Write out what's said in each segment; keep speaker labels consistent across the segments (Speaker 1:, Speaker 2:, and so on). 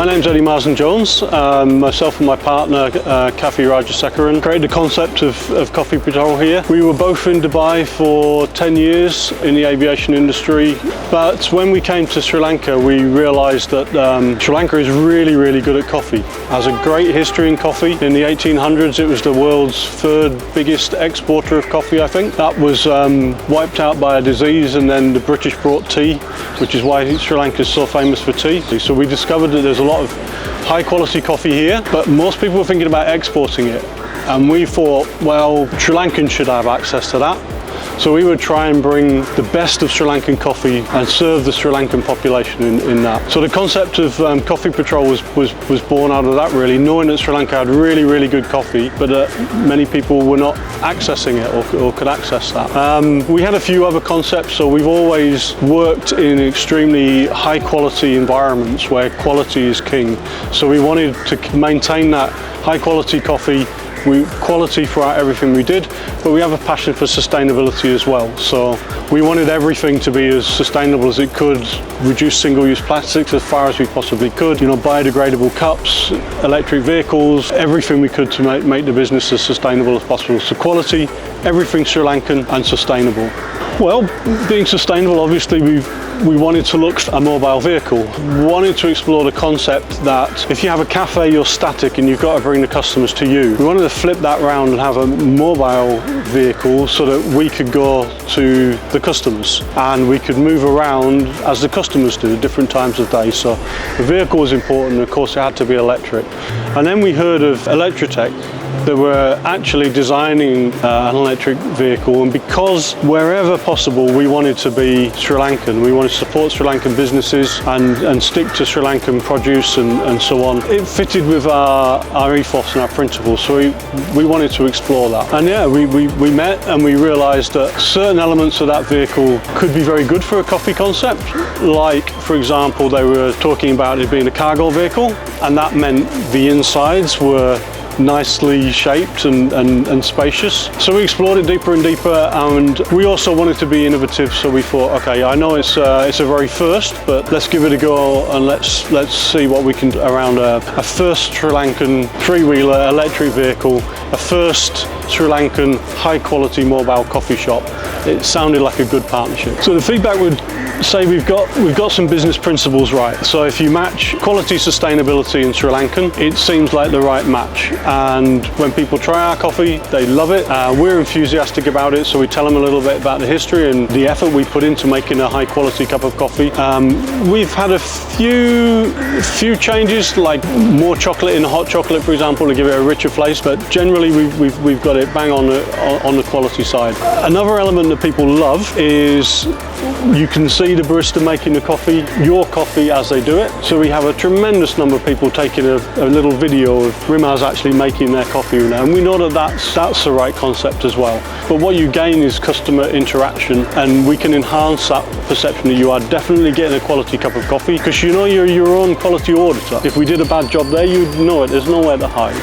Speaker 1: My name's Marsden-Jones. Myself and my partner, Kafi Rajasekaran, created the concept of Coffee Patrol here. We were both in Dubai for 10 years in the aviation industry, but when we came to Sri Lanka, we realized that Sri Lanka is really, really good at coffee. Has a great history in coffee. In the 1800s, it was the world's third biggest exporter of coffee, I think. That was wiped out by a disease, and then the British brought tea, which is why Sri Lanka is so famous for tea. So we discovered that there's a lot of high quality coffee here, but most people were thinking about exporting it. And we thought, well, Sri Lankans should have access to that. So we would try and bring the best of Sri Lankan coffee and serve the Sri Lankan population in that. So the concept of Coffee Patrol was born out of that, really, knowing that Sri Lanka had really, really good coffee, but many people were not accessing it or could access that. We had a few other concepts, so we've always worked in extremely high quality environments where quality is king. So we wanted to maintain that high quality coffee, quality throughout everything we did, but we have a passion for sustainability as well. So we wanted everything to be as sustainable as it could, reduce single-use plastics as far as we possibly could, biodegradable cups, electric vehicles, everything we could to make the business as sustainable as possible. So quality, everything Sri Lankan and sustainable. Well, being sustainable, obviously we wanted to look at a mobile vehicle. We wanted to explore the concept that if you have a cafe, you're static and you've got to bring the customers to you. We wanted to flip that round and have a mobile vehicle so that we could go to the customers and we could move around as the customers do at different times of day. So the vehicle was important, and of course it had to be electric. And then we heard of Elektrateq. They were actually designing an electric vehicle, and because wherever possible we wanted to be Sri Lankan, we wanted to support Sri Lankan businesses and stick to Sri Lankan produce and so on. It fitted with our ethos and our principles, so we wanted to explore that. And yeah, we met and we realised that certain elements of that vehicle could be very good for a coffee concept. Like, for example, they were talking about it being a cargo vehicle, and that meant the insides were nicely shaped and spacious. So we explored it deeper and deeper, and we also wanted to be innovative, so we thought, okay, I know it's a very first, but let's give it a go and let's see what we can do around a first Sri Lankan three-wheeler electric vehicle, a first Sri Lankan high-quality mobile coffee shop. It sounded like a good partnership. So the feedback would say we've got some business principles right. So if you match quality, sustainability in Sri Lankan, it seems like the right match. And when people try our coffee, they love it. We're enthusiastic about it, so we tell them a little bit about the history and the effort we put into making a high quality cup of coffee. We've had a few changes, like more chocolate in hot chocolate, for example, to give it a richer flavour, but generally we've got it bang on the quality side. Another element that people love is you can see the barista making the coffee, your coffee, as they do it. So we have a tremendous number of people taking a little video of Rimaz actually making their coffee, and we know that that's the right concept as well. But what you gain is customer interaction, and we can enhance that perception that you are definitely getting a quality cup of coffee, because you're your own quality auditor. If we did a bad job there, you'd know it, there's nowhere to hide.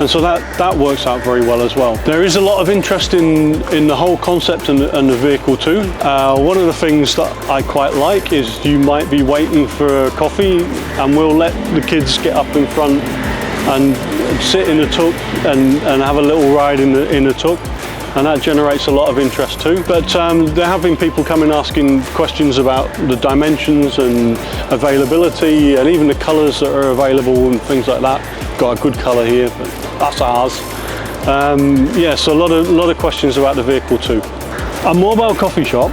Speaker 1: And so that works out very well as well. There is a lot of interest in the whole concept and the vehicle too. One of the things that I quite like is you might be waiting for coffee, and we'll let the kids get up in front and sit in the tuk and have a little ride in the tuk. And that generates a lot of interest too. But there have been people coming asking questions about the dimensions and availability, and even the colours that are available and things like that. Got a good colour here, but that's ours. Yeah, so a lot of questions about the vehicle too. A mobile coffee shop,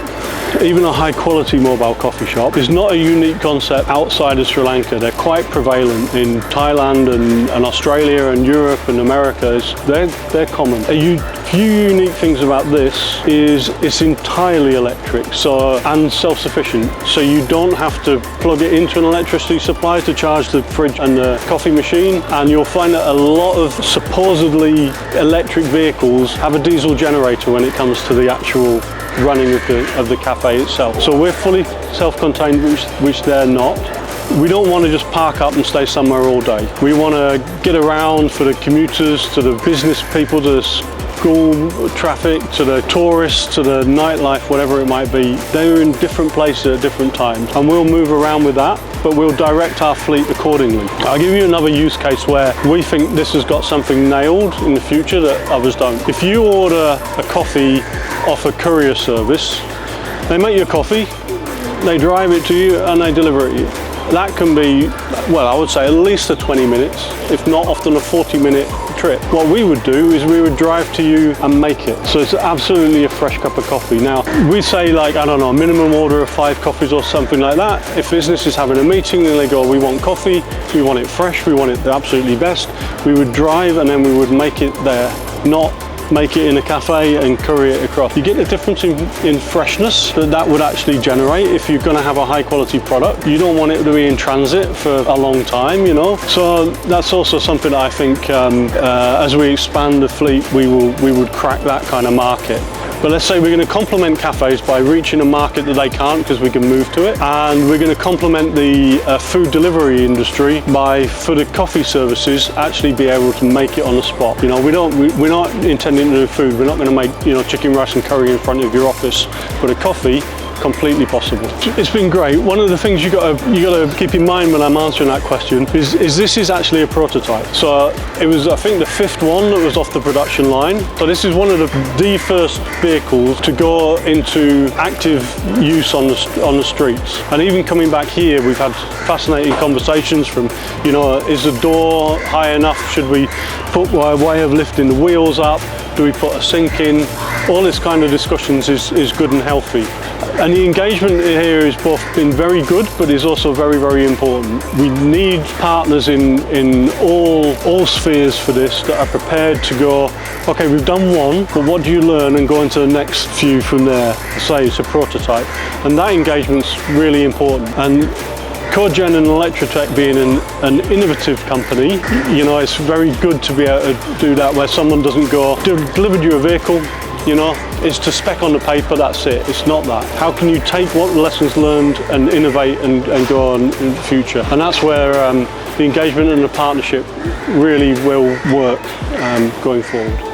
Speaker 1: even a high quality mobile coffee shop, is not a unique concept outside of Sri Lanka. They're quite prevalent in Thailand and Australia and Europe and America. They're common. A few unique things about this is it's entirely electric and self-sufficient. So you don't have to plug it into an electricity supply to charge the fridge and the coffee machine. And you'll find that a lot of supposedly electric vehicles have a diesel generator when it comes to the actual running of the cafe itself. So we're fully self-contained, which they're not. We don't want to just park up and stay somewhere all day. We want to get around for the commuters, to the business people, to local traffic, to the tourists, to the nightlife, whatever it might be. They're in different places at different times, and we'll move around with that, but we'll direct our fleet accordingly. I'll give you another use case where we think this has got something nailed in the future that others don't. If you order a coffee off a courier service, they make your coffee, they drive it to you, and they deliver it to you. That can be, well, I would say at least a 20 minutes, if not often a 40-minute trip. What we would do is we would drive to you and make it. So it's absolutely a fresh cup of coffee. Now, we say like, I don't know, minimum order of 5 coffees or something like that. If business is having a meeting and they go, we want coffee, we want it fresh, we want it the absolutely best, we would drive and then we would make it there, not make it in a cafe and courier it across. You get the difference in freshness that would actually generate if you're going to have a high quality product. You don't want it to be in transit for a long time, you know. So that's also something that I think as we expand the fleet, we would crack that kind of market. But let's say we're going to complement cafes by reaching a market that they can't because we can move to it, and we're going to complement the food delivery industry by, for the coffee services, actually be able to make it on the spot. You know, we're not intending to do food. We're not going to make, you know, chicken, rice and curry in front of your office, but a coffee, completely possible. It's been great. One of the things you got to keep in mind when I'm answering that question is this is actually a prototype. So it was, I think, the 5th one that was off the production line. So this is one of the first vehicles to go into active use on the streets. And even coming back here, we've had fascinating conversations from, you know, is the door high enough? Should we put a way of lifting the wheels up? Do we put a sink in? All this kind of discussions is good and healthy. And the engagement here has both been very good, but is also very, very important. We need partners in all spheres for this that are prepared to go, okay, we've done one, but what do you learn, and go into the next few from there. Say it's a prototype. And that engagement's really important. And Cogen and Elektrateq being an innovative company, you know, it's very good to be able to do that, where someone doesn't go, delivered you a vehicle, you know, it's to spec on the paper, that's it. It's not that. How can you take what lessons learned and innovate and go on in the future? And that's where the engagement and the partnership really will work going forward.